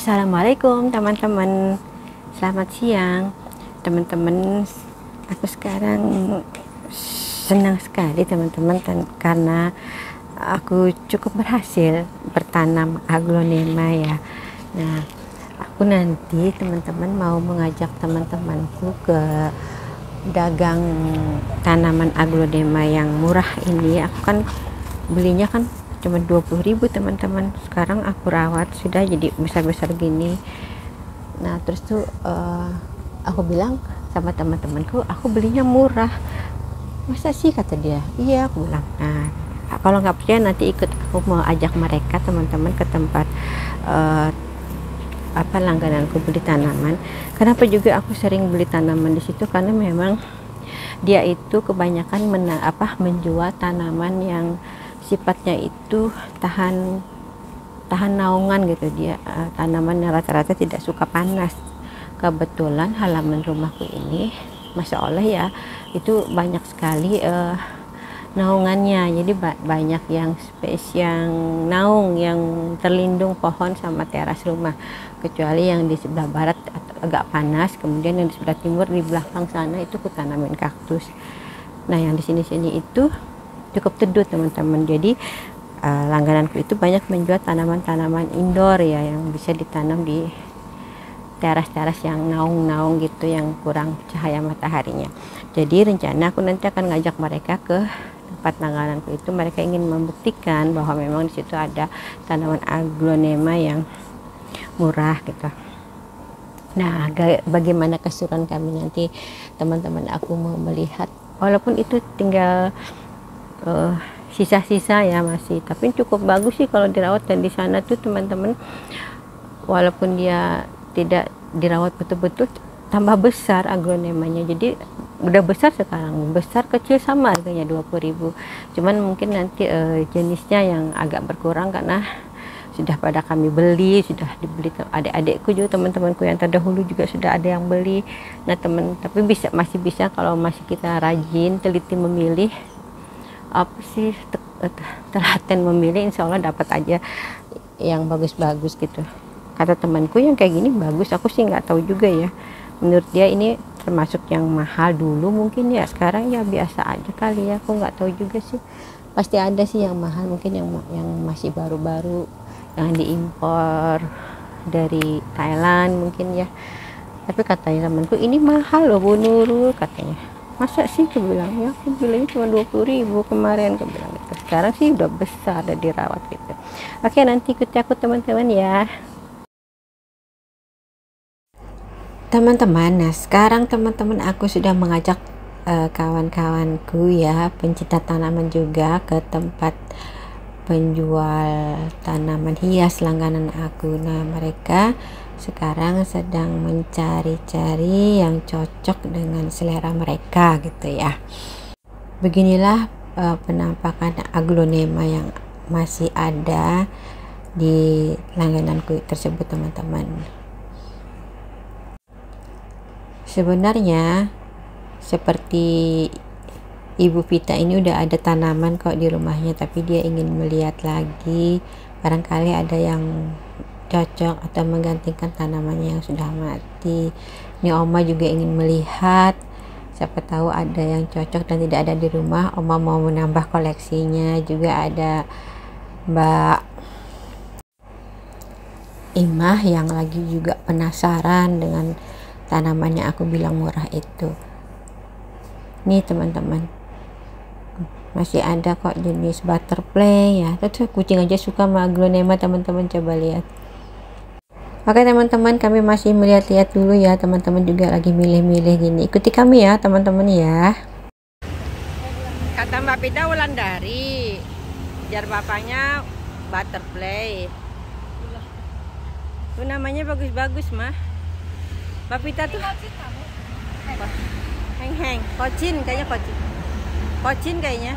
Assalamualaikum teman-teman, selamat siang teman-teman. Aku sekarang senang sekali teman-teman karena aku cukup berhasil bertanam aglonema ya. Nah, aku nanti teman-teman mau mengajak teman-temanku ke dagang tanaman aglonema yang murah ini. Aku kan belinya kan cuma 20.000 teman-teman. Sekarang aku rawat sudah jadi besar-besar gini. Nah terus tuh aku bilang sama teman-temanku, aku belinya murah. Masa sih, kata dia. Iya, aku bilang. Nah kalau nggak percaya nanti ikut aku, mau ajak mereka teman-teman ke tempat langgananku beli tanaman. Kenapa juga aku sering beli tanaman di situ, karena memang dia itu kebanyakan menjual tanaman yang sifatnya itu tahan naungan gitu. Dia tanaman yang rata-rata tidak suka panas. Kebetulan halaman rumahku ini Masya Allah ya, itu banyak sekali naungannya. Jadi banyak yang yang naung, yang terlindung pohon sama teras rumah, kecuali yang di sebelah barat agak panas. Kemudian yang di sebelah timur di belakang sana itu aku tanamin kaktus. Nah yang di sini-sini itu cukup teduh teman-teman. Jadi langgananku itu banyak menjual tanaman-tanaman indoor ya, yang bisa ditanam di teras-teras yang naung-naung gitu, yang kurang cahaya mataharinya. Jadi rencana aku nanti akan ngajak mereka ke tempat langgananku itu. Mereka ingin membuktikan bahwa memang di situ ada tanaman aglonema yang murah gitu. Nah, bagaimana keseruan kami nanti teman-teman, aku mau melihat. Walaupun itu tinggal sisa-sisa ya masih, tapi cukup bagus sih kalau dirawat. Dan di sana tuh teman-teman, walaupun dia tidak dirawat betul-betul, tambah besar aglonemanya. Jadi udah besar sekarang, besar kecil sama harganya 20.000. Cuman mungkin nanti jenisnya yang agak berkurang karena sudah pada kami beli, sudah dibeli adik-adikku juga, teman-temanku yang terdahulu juga sudah ada yang beli. Nah tapi masih bisa kalau masih kita rajin, teliti memilih, telaten memilih, insya Allah dapat aja yang bagus-bagus gitu. Kata temanku yang kayak gini bagus, aku sih nggak tahu juga ya. Menurut dia ini termasuk yang mahal dulu mungkin ya, sekarang ya biasa aja kali ya, aku nggak tahu juga sih. Pasti ada sih yang mahal, mungkin yang masih baru-baru, yang diimpor dari Thailand mungkin ya. Tapi katanya temanku ini mahal loh Bu Nurul, katanya. Masa sih, aku bilang ya, aku bilangnya cuma 20.000 kemarin, aku bilang gitu. Sekarang sih udah besar, udah dirawat gitu. Oke, nanti ikuti aku teman-teman ya. Teman-teman, nah sekarang teman-teman aku sudah mengajak kawan-kawanku ya, pencinta tanaman juga, ke tempat penjual tanaman hias langganan aku. Nah mereka sekarang sedang mencari-cari yang cocok dengan selera mereka gitu ya. Beginilah penampakan aglonema yang masih ada di langgananku tersebut teman-teman. Sebenarnya seperti Ibu Vita ini udah ada tanaman kok di rumahnya, tapi dia ingin melihat lagi, barangkali ada yang cocok atau menggantikan tanamannya yang sudah mati. Ini Oma juga ingin melihat, siapa tahu ada yang cocok dan tidak ada di rumah. Oma mau menambah koleksinya. Juga ada Mbak Imah yang lagi juga penasaran dengan tanamannya aku bilang murah itu. Nih teman-teman, masih ada kok jenis butterfly ya. Terus kucing aja suka sama aglonema teman-teman, coba lihat. Oke teman-teman, kami masih melihat-lihat dulu ya. Teman-teman juga lagi milih-milih gini. Ikuti kami ya teman-teman ya. Kata Mbak Pita Wulandari, jar bapaknya butterfly. Itu namanya bagus-bagus mah. Mbak Pita tuh heng-heng, kocin kayaknya, kocin kayaknya.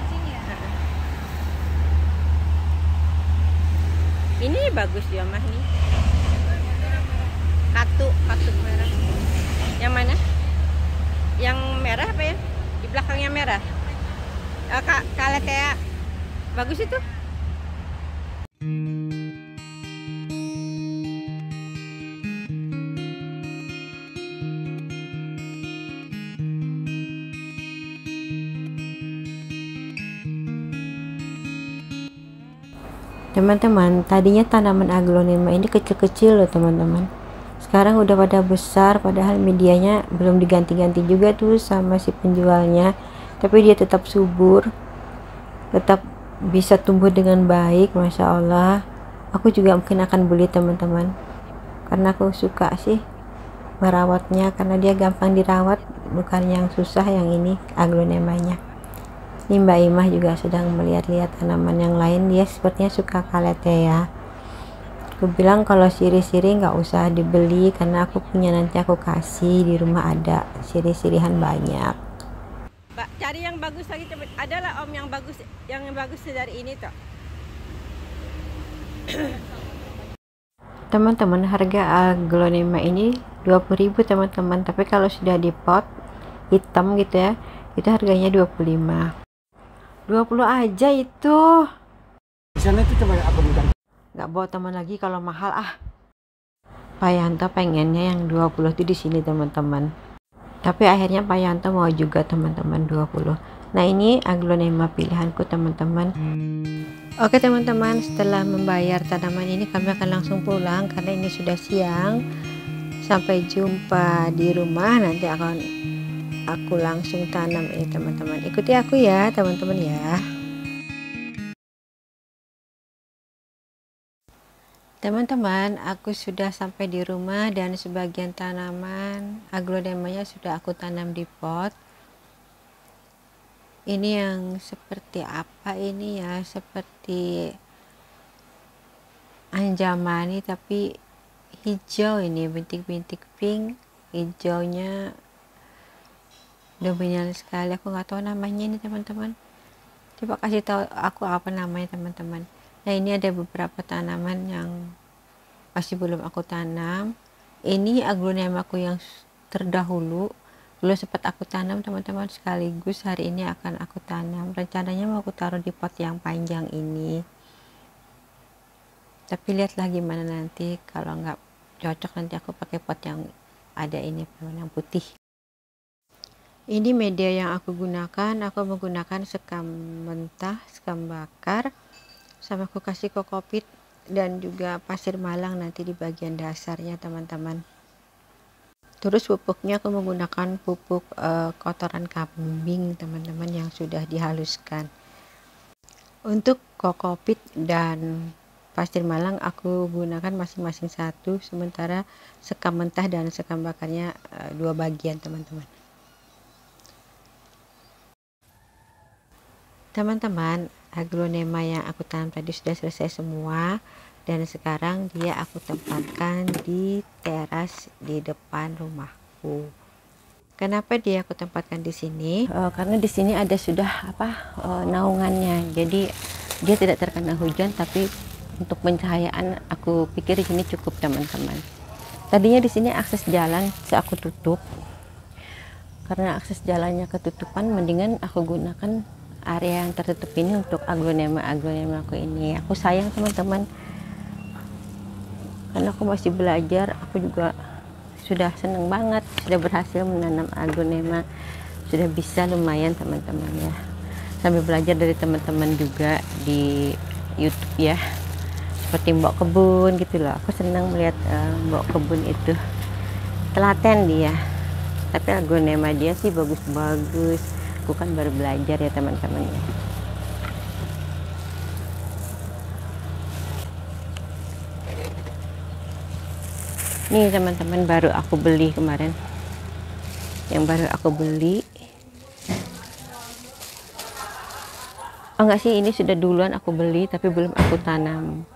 Ini bagus ya mah nih. Katu merah. Yang mana? Yang merah apa ya? Di belakangnya merah. Kaletea. Bagus itu. Teman-teman, tadinya tanaman aglonema ini kecil-kecil loh teman-teman. Sekarang udah pada besar, padahal medianya belum diganti-ganti juga tuh sama si penjualnya. Tapi dia tetap subur, tetap bisa tumbuh dengan baik, Masya Allah. Aku juga mungkin akan beli teman-teman, karena aku suka sih merawatnya, karena dia gampang dirawat, bukan yang susah yang ini aglonemanya. Ini Mbak Imah juga sedang melihat-lihat tanaman yang lain, dia sepertinya suka kalete ya. Aku bilang kalau sirih-sirih nggak usah dibeli, karena aku punya, nanti aku kasih, di rumah ada sirih-sirihan banyak. Pak, cari yang bagus lagi, adalah om yang bagus dari ini toh. Teman-teman, harga aglonema ini 20.000 teman-teman, tapi kalau sudah di pot hitam gitu ya, itu harganya 25. 20 aja itu. Di sana itu coba aku bukan. Nggak bawa teman lagi kalau mahal ah. Pak Yanto pengennya yang 20 itu di sini teman-teman. Tapi akhirnya Pak Yanto mau juga teman-teman 20. Nah, ini aglonema pilihanku teman-teman. Oke teman-teman, setelah membayar tanaman ini kami akan langsung pulang karena ini sudah siang. Sampai jumpa di rumah, nanti akan aku langsung tanam ini teman-teman. Ikuti aku ya teman-teman ya. Teman-teman, aku sudah sampai di rumah dan sebagian tanaman aglonemanya sudah aku tanam di pot. Ini yang seperti apa ini ya, seperti anjamani tapi hijau, ini bintik-bintik pink, hijaunya dominan sekali. Aku nggak tahu namanya ini teman-teman, coba kasih tahu aku apa namanya teman-teman. Nah, ini ada beberapa tanaman yang masih belum aku tanam. Ini aglonemaku yang terdahulu belum sempat aku tanam teman-teman, sekaligus hari ini akan aku tanam. Rencananya mau aku taruh di pot yang panjang ini, tapi lihatlah gimana nanti. Kalau nggak cocok nanti aku pakai pot yang ada ini yang putih. Ini media yang aku gunakan, aku menggunakan sekam mentah, sekam bakar, sama aku kasih kokopit dan juga pasir malang nanti di bagian dasarnya teman-teman. Terus pupuknya aku menggunakan pupuk kotoran kambing teman-teman yang sudah dihaluskan. Untuk kokopit dan pasir malang aku gunakan masing-masing satu, sementara sekam mentah dan sekam bakarnya 2 bagian teman-teman. Teman-teman, aglonema yang aku tanam tadi sudah selesai semua, dan sekarang dia aku tempatkan di teras di depan rumahku. Kenapa dia aku tempatkan di sini? Karena di sini ada sudah naungannya, jadi dia tidak terkena hujan, tapi untuk pencahayaan aku pikir di sini cukup teman-teman. Tadinya di sini akses jalan aku tutup, karena akses jalannya ketutupan, mendingan aku gunakan area yang tertutup ini untuk aglonema aku ini. Aku sayang teman-teman, karena aku masih belajar. Aku juga sudah seneng banget sudah berhasil menanam aglonema, sudah bisa lumayan teman-teman ya, sambil belajar dari teman-teman juga di YouTube ya, seperti mbok kebun gitu loh. Aku senang melihat mbok kebun itu telaten dia, tapi aglonema dia sih bagus-bagus. Aku kan baru belajar ya teman-teman ya. Nih teman-teman, baru aku beli kemarin, yang baru aku beli. Oh enggak sih, ini sudah duluan aku beli tapi belum aku tanam.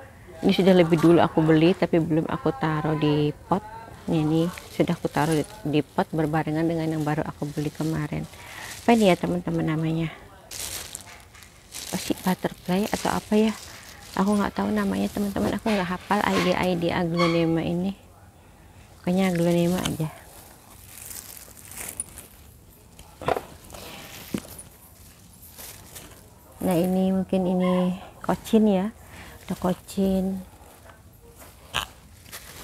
Ini sudah lebih dulu aku beli tapi belum aku taruh di pot. Ini sudah aku taruh di pot berbarengan dengan yang baru aku beli kemarin. Apa ini ya teman-teman namanya? Pasti butterfly atau apa ya? Aku nggak tahu namanya teman-teman. Aku nggak hafal ID aglonema ini. Pokoknya aglonema aja. Nah, ini mungkin ini kocin ya. Ada kocin.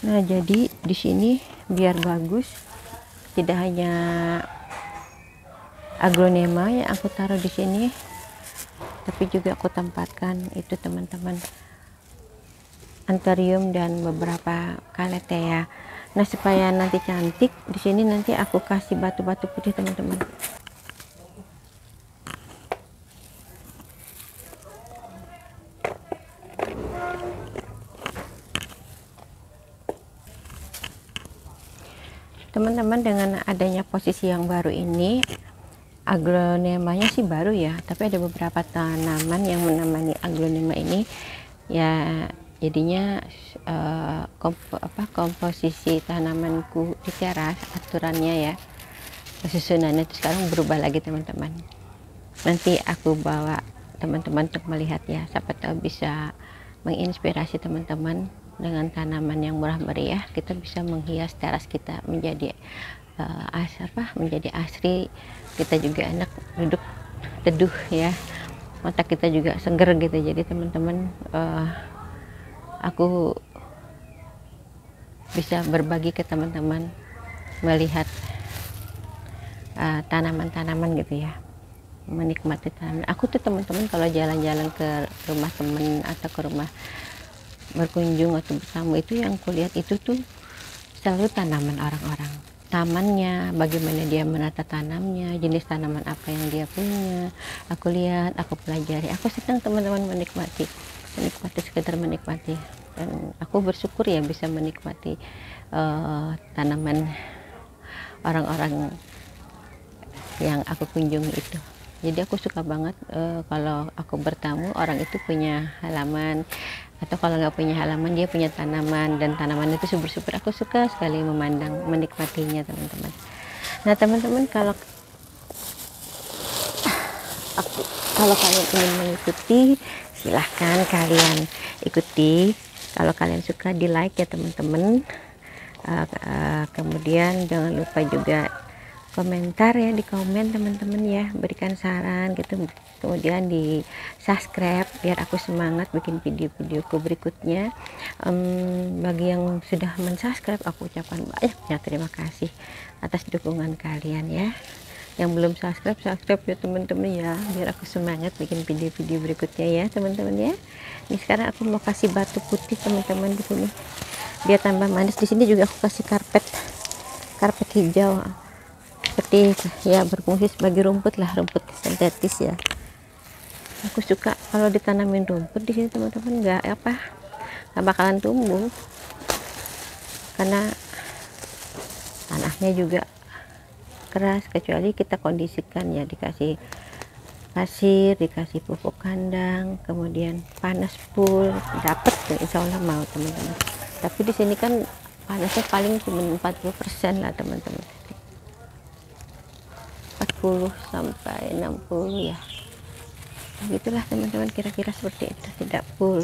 Nah, jadi di sini biar bagus, tidak hanya aglonema yang aku taruh di sini, tapi juga aku tempatkan itu teman-teman anthurium dan beberapa calathea. Nah, supaya nanti cantik, di sini nanti aku kasih batu-batu putih teman-teman. Teman-teman, dengan adanya posisi yang baru ini, aglonemanya sih baru ya, tapi ada beberapa tanaman yang menemani aglonema ini ya. Jadinya komposisi tanamanku di teras, aturannya ya, susunannya itu sekarang berubah lagi teman-teman. Nanti aku bawa teman-teman untuk melihat ya, siapa tahu bisa menginspirasi teman-teman dengan tanaman yang murah meriah. Kita bisa menghias teras kita menjadi menjadi asri. Kita juga enak duduk teduh ya, mata kita juga seger gitu. Jadi teman-teman, aku bisa berbagi ke teman-teman melihat tanaman-tanaman gitu ya, menikmati tanaman. Aku tuh teman-teman kalau jalan-jalan ke rumah temen atau ke rumah berkunjung atau bertamu, itu yang kulihat itu tuh selalu tanaman orang-orang, tamannya, bagaimana dia menata tanamnya, jenis tanaman apa yang dia punya. Aku lihat, aku pelajari, aku senang teman-teman menikmati sekedar menikmati, dan aku bersyukur ya bisa menikmati tanaman orang-orang yang aku kunjungi itu. Jadi aku suka banget kalau aku bertamu, orang itu punya halaman, atau kalau nggak punya halaman dia punya tanaman, dan tanaman itu subur-subur. Aku suka sekali memandang, menikmatinya teman-teman. Nah teman-teman, kalau kalian ingin mengikuti, silahkan kalian ikuti. Kalau kalian suka, di like ya teman-teman. Kemudian jangan lupa juga komentar ya, di komen teman-teman ya, berikan saran gitu. Kemudian di subscribe biar aku semangat bikin video-videoku berikutnya. Bagi yang sudah mensubscribe, aku ucapkan banyak terima kasih atas dukungan kalian ya. Yang belum subscribe ya teman-teman ya, biar aku semangat bikin video-video berikutnya ya teman-teman ya. Ini sekarang aku mau kasih batu putih teman-teman di sini biar tambah manis. Di sini juga aku kasih karpet hijau, seperti ya, berfungsi sebagai rumput lah, rumput sintetis ya. Aku suka kalau ditanamin rumput di sini teman-teman, nggak bakalan tumbuh karena tanahnya juga keras, kecuali kita kondisikan ya, dikasih pasir, dikasih pupuk kandang, kemudian panas full, dapat insya Allah mau teman-teman. Tapi di sini kan panasnya paling cuma 40% lah teman-teman, 40 sampai 60 ya, begitulah teman-teman, kira-kira seperti itu, tidak full.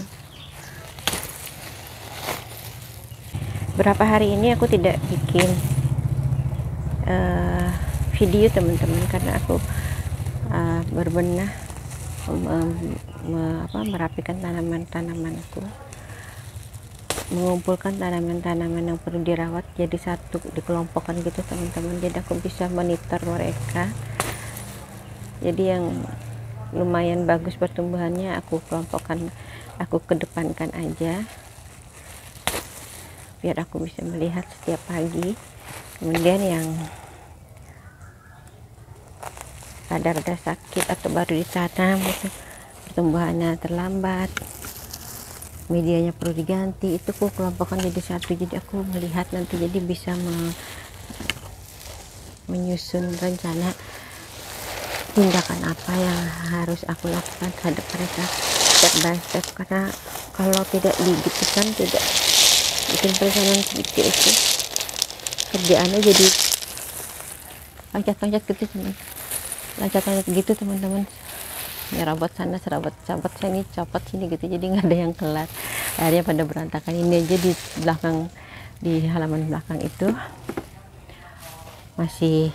Berapa hari ini aku tidak bikin video teman-teman, karena aku berbenah merapikan tanaman-tanamanku, mengumpulkan tanaman-tanaman yang perlu dirawat jadi satu, dikelompokkan gitu teman-teman. Jadi aku bisa monitor mereka, jadi yang lumayan bagus pertumbuhannya aku kelompokkan, aku kedepankan aja biar aku bisa melihat setiap pagi. Kemudian yang rada-rada sakit atau baru ditanam gitu, pertumbuhannya terlambat, medianya perlu diganti, itu aku kelompokkan jadi satu. Jadi aku melihat nanti, jadi bisa menyusun rencana tindakan apa yang harus aku lakukan terhadap mereka step by step. Karena kalau tidak digitukan, tidak bikin perencanaan sedikit, itu kerjaannya jadi loncat-loncat gitu teman, loncat-loncat gitu teman-teman, nyerobot sana serobot sini, copot sini gitu, jadi nggak ada yang kelar, akhirnya pada berantakan. Ini aja di belakang, di halaman belakang itu masih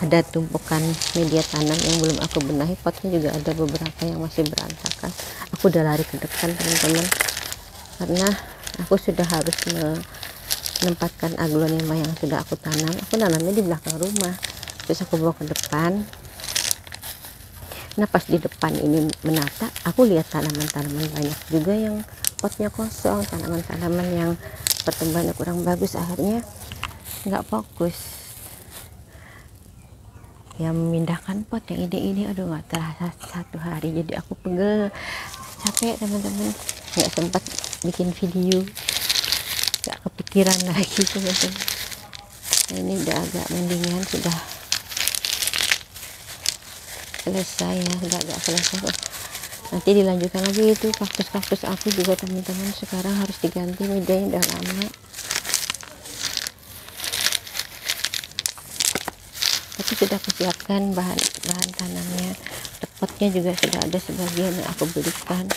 ada tumpukan media tanam yang belum aku benahi, potnya juga ada beberapa yang masih berantakan. Aku udah lari ke depan teman-teman, karena aku sudah harus menempatkan aglonema yang sudah aku tanam. Aku nanamnya di belakang rumah, terus aku bawa ke depan. Nah pas di depan ini menata, aku lihat tanaman-tanaman banyak juga yang potnya kosong, tanaman-tanaman yang pertumbuhannya kurang bagus akhirnya nggak fokus. Ya memindahkan pot yang ini aduh nggak terasa 1 hari, jadi aku pegel, capek teman-teman, nggak sempat bikin video, nggak kepikiran lagi teman-teman. Nah, ini udah agak mendingan, sudah selesai ya, sudah agak selesai. Nanti dilanjutkan lagi itu kaktus-kaktus aku juga teman-teman, sekarang harus diganti medanya, udah lama. Tapi sudah aku siapkan bahan tanamnya, potnya juga sudah ada sebagian yang aku belikan.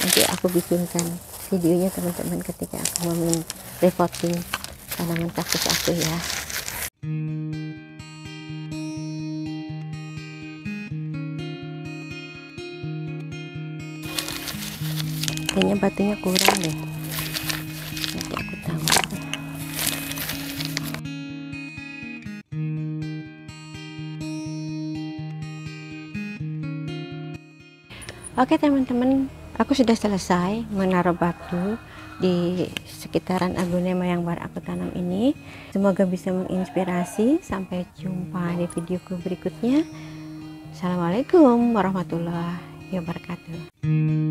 Nanti aku bikinkan videonya teman-teman ketika aku mau repotting tanaman kaktus aku ya. Kayaknya batunya kurang deh, nanti aku tambah. Oke teman-teman, aku sudah selesai menaruh batu di sekitaran aglonema yang baru aku tanam ini. Semoga bisa menginspirasi. Sampai jumpa di videoku berikutnya. Assalamualaikum warahmatullahi wabarakatuh.